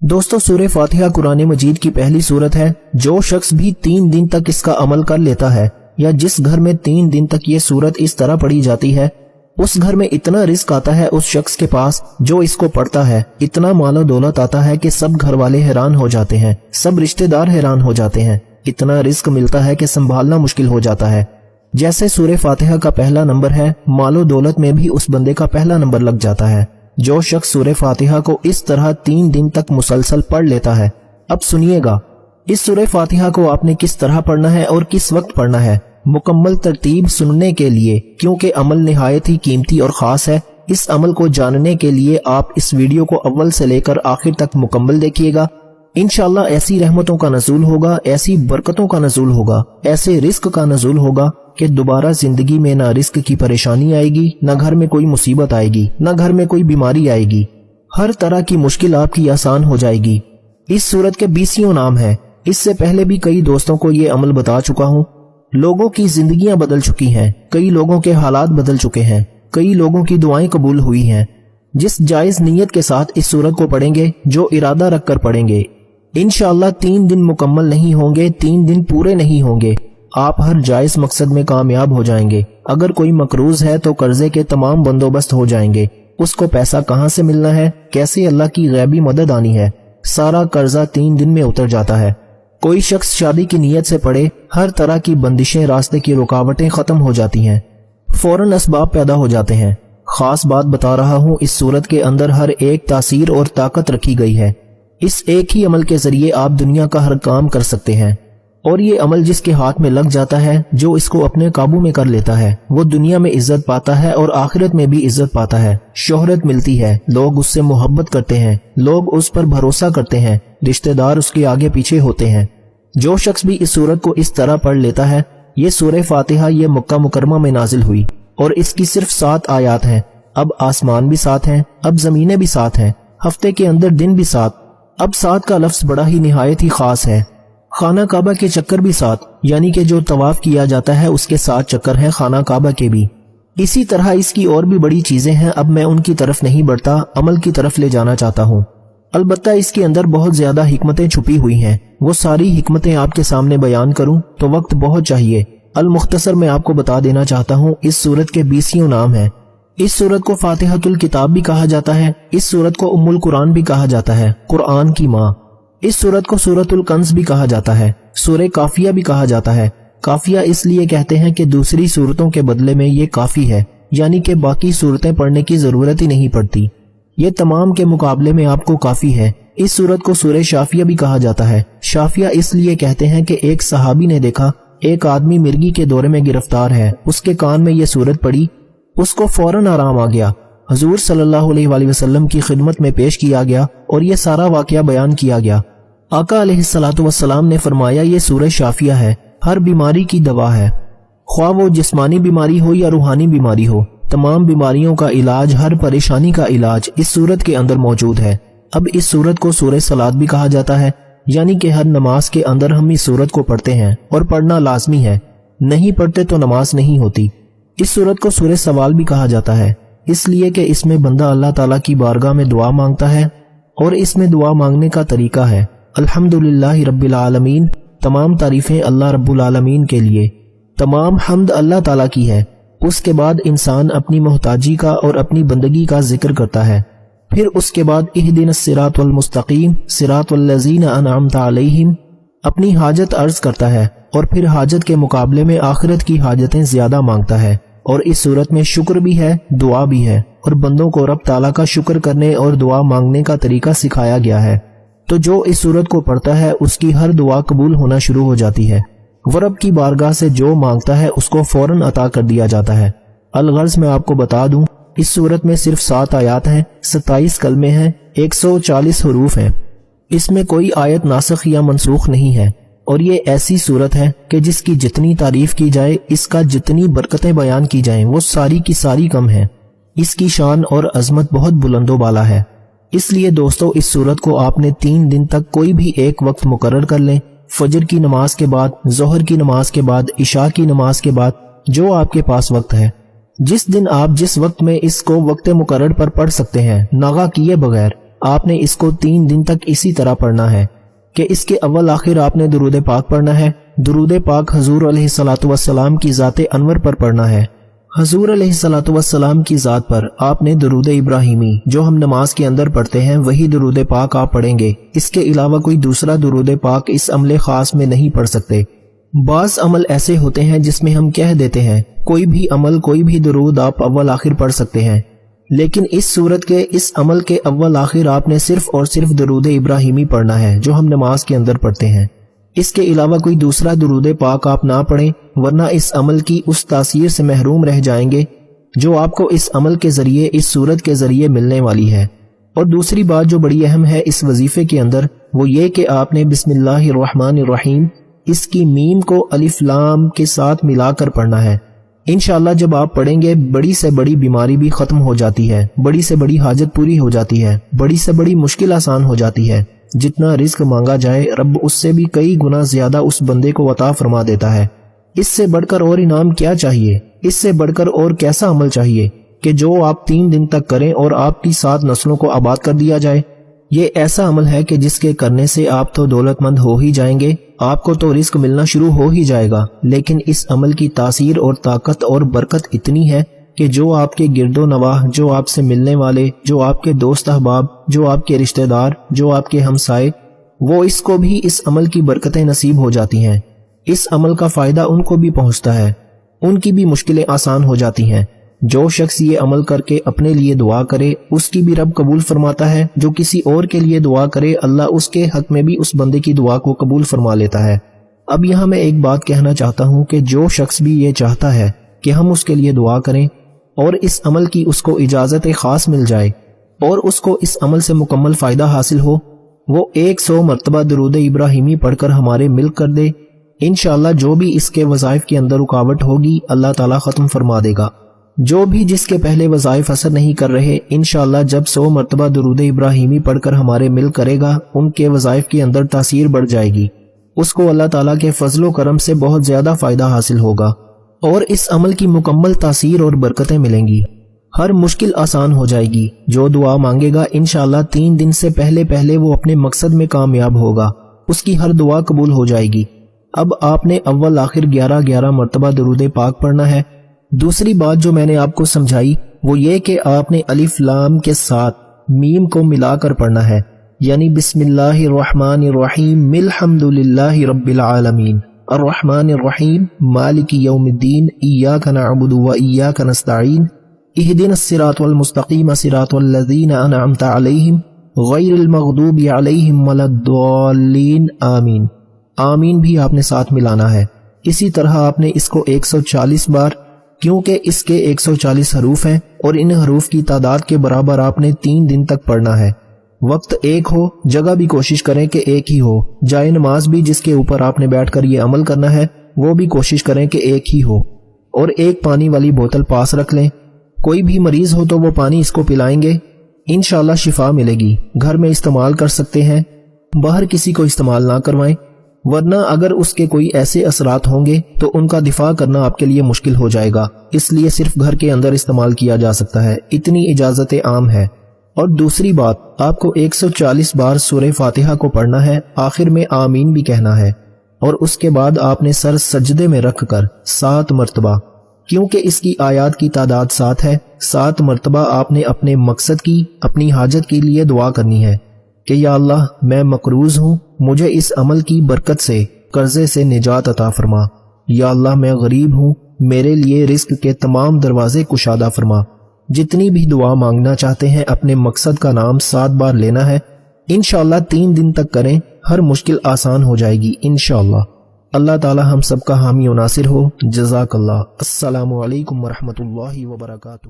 دوستو سورہ فاتحہ قرآن مجید کی پہلی سورت ہے۔ جو شخص بھی 3 دن تک اس کا عمل کر لیتا ہے یا جس گھر میں 3 دن تک یہ سورت اس طرح پڑھی جاتی ہے، اس گھر میں اتنا رزق آتا ہے اس شخص کے پاس جو اس کو پڑھتا ہے، اتنا مال و دولت آتا ہے کہ سب گھر والے حیران ہو جاتے ہیں، سب رشتہ دار حیران ہو جاتے ہیں، اتنا رزق ملتا ہے کہ سنبھالنا مشکل ہو جاتا ہے۔ جیسے سورہ فاتحہ کا پہلا نمبر ہے، مال و دولت میں بھی اس بندے کا پہلا نمبر لگ جاتا ہے جو شخص سورہ فاتحہ کو اس طرح 3 دن تک مسلسل پڑھ لیتا ہے۔ اب سنیے گا اس سورہ فاتحہ کو آپ نے کس طرح پڑھنا ہے اور کس وقت پڑھنا ہے، مکمل ترتیب سننے کے لیے، کیونکہ عمل نہایت ہی قیمتی اور خاص ہے۔ اس عمل کو جاننے کے لیے آپ اس ویڈیو کو اول سے لے کر آخر تک مکمل دیکھیے گا۔ انشاءاللہ ایسی رحمتوں کا نزول ہوگا، ایسی برکتوں کا نزول ہوگا، ایسے رزق کا نزول ہوگا کہ دوبارہ زندگی میں نہ رزق کی پریشانی آئے گی، نہ گھر میں کوئی مصیبت آئے گی، نہ گھر میں کوئی بیماری آئے گی، ہر طرح کی مشکل آپ کی آسان ہو جائے گی۔ اس سورت کے 20 نام ہیں۔ اس سے پہلے بھی کئی دوستوں کو یہ عمل بتا چکا ہوں۔ لوگوں کی زندگیاں بدل چکی ہیں، کئی لوگوں کے حالات بدل چکے ہیں، کئی لوگوں کی دعائیں قبول ہوئی ہیں۔ جس جائز نیت کے ساتھ اس سورت کو پڑھیں گے، جو ارادہ رکھ کر پڑھیں گے، انشاءاللہ 3 دن مکمل نہیں ہوں گے، 3 دن پورے نہیں ہوں گے، آپ ہر جائز مقصد میں کامیاب ہو جائیں گے۔ اگر کوئی مقروض ہے تو قرضے کے تمام بندوبست ہو جائیں گے، اس کو پیسہ کہاں سے ملنا ہے، کیسے اللہ کی غیبی مدد آنی ہے، سارا قرضہ 3 دن میں اتر جاتا ہے۔ کوئی شخص شادی کی نیت سے پڑھے، ہر طرح کی بندشیں، راستے کی رکاوٹیں ختم ہو جاتی ہیں، فوراً اسباب پیدا ہو جاتے ہیں۔ خاص بات بتا رہا ہوں، اس صورت کے اندر ہر ایک تاثیر اور طاقت رکھی گئی ہے۔ اس ایک ہی عمل کے ذریعے آپ دنیا کا ہر کام کر سکتے ہیں، اور یہ عمل جس کے ہاتھ میں لگ جاتا ہے، جو اس کو اپنے قابو میں کر لیتا ہے، وہ دنیا میں عزت پاتا ہے اور آخرت میں بھی عزت پاتا ہے، شہرت ملتی ہے، لوگ اس سے محبت کرتے ہیں، لوگ اس پر بھروسہ کرتے ہیں، رشتہ دار اس کے آگے پیچھے ہوتے ہیں۔ جو شخص بھی اس سورت کو اس طرح پڑھ لیتا ہے، یہ سورہ فاتحہ یہ مکہ مکرمہ میں نازل ہوئی اور اس کی صرف 7 آیات ہیں۔ اب آسمان بھی 7 ہیں، اب زمینیں بھی 7 ہیں، ہفتے کے اندر دن بھی 7۔ اب 7 کا لفظ بڑا ہی نہایت ہی خاص ہے۔ خانہ کعبہ کے چکر بھی 7، یعنی کہ جو طواف کیا جاتا ہے اس کے 7 چکر ہیں خانہ کعبہ کے بھی۔ اسی طرح اس کی اور بھی بڑی چیزیں ہیں، اب میں ان کی طرف نہیں بڑھتا، عمل کی طرف لے جانا چاہتا ہوں۔ البتہ اس کے اندر بہت زیادہ حکمتیں چھپی ہوئی ہیں، وہ ساری حکمتیں آپ کے سامنے بیان کروں تو وقت بہت چاہیے۔ المختصر میں آپ کو بتا دینا چاہتا ہوں، اس سورت کے 20 نام ہیں۔ اس سورت کو فاتحۃ الکتاب بھی کہا جاتا ہے، اس سورت کو ام القرآن بھی کہا جاتا ہے، قرآن کی ماں۔ اس سورت کو سورۃ الکنز بھی کہا جاتا ہے، سورہ کافیہ بھی کہا جاتا ہے۔ کافیہ اس لیے کہتے ہیں کہ دوسری سورتوں کے بدلے میں یہ کافی ہے، یعنی کہ باقی سورتیں پڑھنے کی ضرورت ہی نہیں پڑتی، یہ تمام کے مقابلے میں آپ کو کافی ہے۔ اس سورت کو سورہ شافیہ بھی کہا جاتا ہے۔ شافیہ اس لیے کہتے ہیں کہ ایک صحابی نے دیکھا ایک آدمی مرگی کے دورے میں گرفتار ہے، اس کے کان میں یہ سورت پڑی، اس کو فوراً آرام آ گیا، حضور صلی اللہ علیہ وآلہ وسلم کی خدمت میں پیش کیا گیا اور یہ سارا واقعہ بیان کیا گیا۔ آقا علیہ الصلوۃ والسلام نے فرمایا یہ سورہ شافیہ ہے، ہر بیماری کی دوا ہے، خواہ وہ جسمانی بیماری ہو یا روحانی بیماری ہو، تمام بیماریوں کا علاج، ہر پریشانی کا علاج اس سورت کے اندر موجود ہے۔ اب اس سورت کو سورہ صلاۃ بھی کہا جاتا ہے، یعنی کہ ہر نماز کے اندر ہم اس سورت کو پڑھتے ہیں اور پڑھنا لازمی ہے، نہیں پڑھتے تو نماز نہیں ہوتی۔ اس سورت کو سورہ سوال بھی کہا جاتا ہے، اس لیے کہ اس میں بندہ اللہ تعالیٰ کی بارگاہ میں دعا مانگتا ہے، اور اس میں دعا مانگنے کا طریقہ ہے الحمدللہ رب العالمین، تمام تعریفیں اللہ رب العالمین کے لیے، تمام حمد اللہ تعالیٰ کی ہے۔ اس کے بعد انسان اپنی محتاجی کا اور اپنی بندگی کا ذکر کرتا ہے، پھر اس کے بعد اہدنا الصراط المستقیم صراط الذین انعمت علیہم، اپنی حاجت عرض کرتا ہے، اور پھر حاجت کے مقابلے میں آخرت کی حاجتیں زیادہ مانگتا ہے۔ اور اس صورت میں شکر بھی ہے، دعا بھی ہے، اور بندوں کو رب تعالیٰ کا شکر کرنے اور دعا مانگنے کا طریقہ سکھایا گیا ہے۔ تو جو اس صورت کو پڑھتا ہے اس کی ہر دعا قبول ہونا شروع ہو جاتی ہے، وہ رب کی بارگاہ سے جو مانگتا ہے اس کو فوراً عطا کر دیا جاتا ہے۔ الغرض میں آپ کو بتا دوں، اس صورت میں صرف 7 آیات ہیں، 27 کلمے ہیں، 140 حروف ہیں، اس میں کوئی آیت ناسخ یا منسوخ نہیں ہے، اور یہ ایسی صورت ہے کہ جس کی جتنی تعریف کی جائے، اس کا جتنی برکتیں بیان کی جائیں، وہ ساری کی ساری کم ہیں۔ اس کی شان اور عظمت بہت بلند و بالا ہے۔ اس لیے دوستو اس صورت کو آپ نے 3 دن تک کوئی بھی ایک وقت مقرر کر لیں، فجر کی نماز کے بعد، ظہر کی نماز کے بعد، عشاء کی نماز کے بعد، جو آپ کے پاس وقت ہے، جس دن آپ جس وقت میں اس کو وقت مقرر پر پڑھ سکتے ہیں، ناغہ کیے بغیر، آپ نے اس کو 3 دن تک اسی طرح پڑھنا ہے کہ اس کے اول آخر آپ نے درود پاک پڑھنا ہے۔ درود پاک حضور علیہ الصلوۃ والسلام کی ذات انور پر پڑھنا ہے۔ حضور علیہ الصلوۃ والسلام کی ذات پر آپ نے درود ابراہیمی جو ہم نماز کے اندر پڑھتے ہیں وہی درود پاک آپ پڑھیں گے۔ اس کے علاوہ کوئی دوسرا درود پاک اس عمل خاص میں نہیں پڑھ سکتے۔ بعض عمل ایسے ہوتے ہیں جس میں ہم کہہ دیتے ہیں کوئی بھی عمل کوئی بھی درود آپ اول آخر پڑھ سکتے ہیں، لیکن اس صورت کے اس عمل کے اول آخر آپ نے صرف اور صرف درود ابراہیمی پڑھنا ہے جو ہم نماز کے اندر پڑھتے ہیں۔ اس کے علاوہ کوئی دوسرا درود پاک آپ نہ پڑھیں، ورنہ اس عمل کی اس تاثیر سے محروم رہ جائیں گے جو آپ کو اس عمل کے ذریعے اس صورت کے ذریعے ملنے والی ہے۔ اور دوسری بات جو بڑی اہم ہے اس وظیفے کے اندر وہ یہ کہ آپ نے بسم اللہ الرحمن الرحیم اس کی میم کو الف لام کے ساتھ ملا کر پڑھنا ہے۔ انشاءاللہ جب آپ پڑھیں گے بڑی سے بڑی بیماری بھی ختم ہو جاتی ہے، بڑی سے بڑی حاجت پوری ہو جاتی ہے، بڑی سے بڑی مشکل آسان ہو جاتی ہے۔ جتنا رزق مانگا جائے رب اس سے بھی کئی گنا زیادہ اس بندے کو عطا فرما دیتا ہے۔ اس سے بڑھ کر اور انعام کیا چاہیے؟ اس سے بڑھ کر اور کیسا عمل چاہیے کہ جو آپ 3 دن تک کریں اور آپ کی 7 نسلوں کو آباد کر دیا جائے؟ یہ ایسا عمل ہے کہ جس کے کرنے سے آپ تو دولت مند ہو ہی جائیں گے، آپ کو تو رزق ملنا شروع ہو ہی جائے گا، لیکن اس عمل کی تاثیر اور طاقت اور برکت اتنی ہے کہ جو آپ کے گرد و نواح، جو آپ سے ملنے والے، جو آپ کے دوست احباب، جو آپ کے رشتہ دار، جو آپ کے ہمسائے، وہ اس کو بھی اس عمل کی برکتیں نصیب ہو جاتی ہیں۔ اس عمل کا فائدہ ان کو بھی پہنچتا ہے، ان کی بھی مشکلیں آسان ہو جاتی ہیں۔ جو شخص یہ عمل کر کے اپنے لیے دعا کرے اس کی بھی رب قبول فرماتا ہے، جو کسی اور کے لیے دعا کرے اللہ اس کے حق میں بھی اس بندے کی دعا کو قبول فرما لیتا ہے۔ اب یہاں میں ایک بات کہنا چاہتا ہوں کہ جو شخص بھی یہ چاہتا ہے کہ ہم اس کے لیے دعا کریں اور اس عمل کی اس کو اجازت خاص مل جائے اور اس کو اس عمل سے مکمل فائدہ حاصل ہو، وہ 100 مرتبہ درود ابراہیمی پڑھ کر ہمارے مل کر دے، انشاءاللہ جو بھی اس کے وظائف کے اندر رکاوٹ ہوگی اللہ تعالیٰ ختم فرما دے گا۔ جو بھی جس کے پہلے وظائف اثر نہیں کر رہے، انشاءاللہ جب 100 مرتبہ درود ابراہیمی پڑھ کر ہمارے مل کرے گا ان کے وظائف کے اندر تاثیر بڑھ جائے گی، اس کو اللہ تعالیٰ کے فضل و کرم سے بہت زیادہ فائدہ حاصل ہوگا اور اس عمل کی مکمل تاثیر اور برکتیں ملیں گی، ہر مشکل آسان ہو جائے گی۔ جو دعا مانگے گا انشاءاللہ 3 دن سے پہلے وہ اپنے مقصد میں کامیاب ہوگا، اس کی ہر دعا قبول ہو جائے گی۔ اب آپ نے اول آخر 11 مرتبہ درود پاک پڑھنا ہے۔ دوسری بات جو میں نے آپ کو سمجھائی وہ یہ کہ آپ نے الف لام کے ساتھ میم کو ملا کر پڑھنا ہے، یعنی بسم اللہ الرحمن الرحیم الحمد للہ رب العالمین الرحمن الرحیم مالک یوم الدین ایاک نعبد و ایاک نستعین اہدنا الصراط المستقیم صراط الذین انعمت علیہم غیر المغضوب علیہم ولا الضالین آمین۔ آمین بھی آپ نے ساتھ ملانا ہے۔ اسی طرح آپ نے اس کو 140 بار، کیونکہ اس کے 140 حروف ہیں اور ان حروف کی تعداد کے برابر آپ نے 3 دن تک پڑھنا ہے۔ وقت ایک ہو، جگہ بھی کوشش کریں کہ ایک ہی ہو، جائے نماز بھی جس کے اوپر آپ نے بیٹھ کر یہ عمل کرنا ہے وہ بھی کوشش کریں کہ ایک ہی ہو، اور ایک پانی والی بوتل پاس رکھ لیں۔ کوئی بھی مریض ہو تو وہ پانی اس کو پلائیں گے، انشاءاللہ شفا ملے گی۔ گھر میں استعمال کر سکتے ہیں، باہر کسی کو استعمال نہ کروائیں، ورنہ اگر اس کے کوئی ایسے اثرات ہوں گے تو ان کا دفاع کرنا آپ کے لیے مشکل ہو جائے گا، اس لیے صرف گھر کے اندر استعمال کیا جا سکتا ہے، اتنی اجازت عام ہے۔ اور دوسری بات، آپ کو 140 بار سورہ فاتحہ کو پڑھنا ہے، آخر میں آمین بھی کہنا ہے، اور اس کے بعد آپ نے سر سجدے میں رکھ کر 7 مرتبہ، کیونکہ اس کی آیات کی تعداد 7 ہے، 7 مرتبہ آپ نے اپنے مقصد کی، اپنی حاجت کے لیے دعا کرنی ہے کہ یا اللہ میں مقروض ہوں، مجھے اس عمل کی برکت سے قرضے سے نجات عطا فرما۔ یا اللہ میں غریب ہوں، میرے لیے رزق کے تمام دروازے کشادہ فرما۔ جتنی بھی دعا مانگنا چاہتے ہیں اپنے مقصد کا نام 7 بار لینا ہے، انشاءاللہ 3 دن تک کریں، ہر مشکل آسان ہو جائے گی انشاءاللہ۔ اللہ تعالی ہم سب کا حامی و ناصر ہو۔ جزاک اللہ۔ السلام علیکم ورحمۃ اللہ وبرکاتہ۔